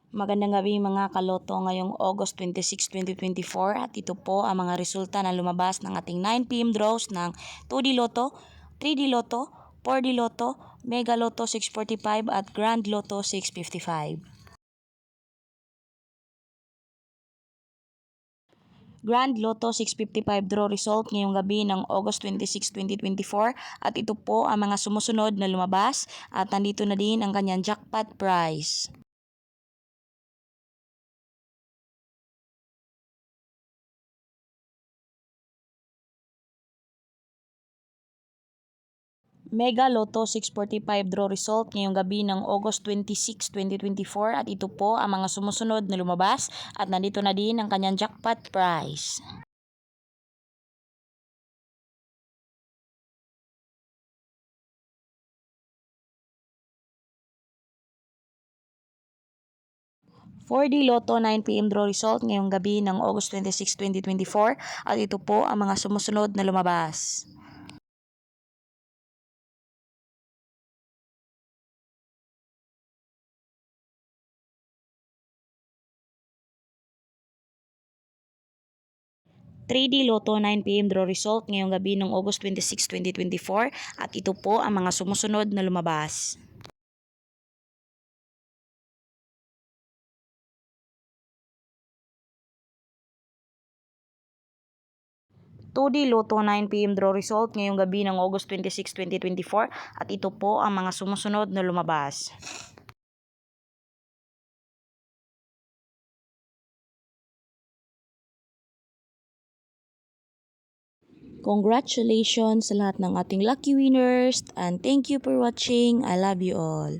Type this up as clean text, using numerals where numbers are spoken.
Magandang gabi mga kaloto ngayong August 26, 2024 at ito po ang mga resulta na lumabas ng ating 9 p.m. draws ng 2D Lotto, 3D Lotto, 4D Lotto, Mega Lotto 645 at Grand Lotto 655. Grand Lotto 655 draw result ngayong gabi ng August 26, 2024 at ito po ang mga sumusunod na lumabas at nandito na din ang kanyang jackpot prize. Mega Lotto 645 draw result ngayong gabi ng August 26, 2024 at ito po ang mga sumusunod na lumabas at nandito na din ang kanyang jackpot prize. For the Lotto 9 p.m. draw result ngayong gabi ng August 26, 2024 at ito po ang mga sumusunod na lumabas. Three d Lotto 9 p.m. draw result ngayong gabi ng August 26, 2024 at ito po ang mga sumusunod na lumabas. Two d Lotto 9 p.m. draw result ngayong gabi ng August 26, 2024 at ito po ang mga sumusunod na lumabas. Congratulations sa lahat ng ating lucky winners and thank you for watching. I love you all.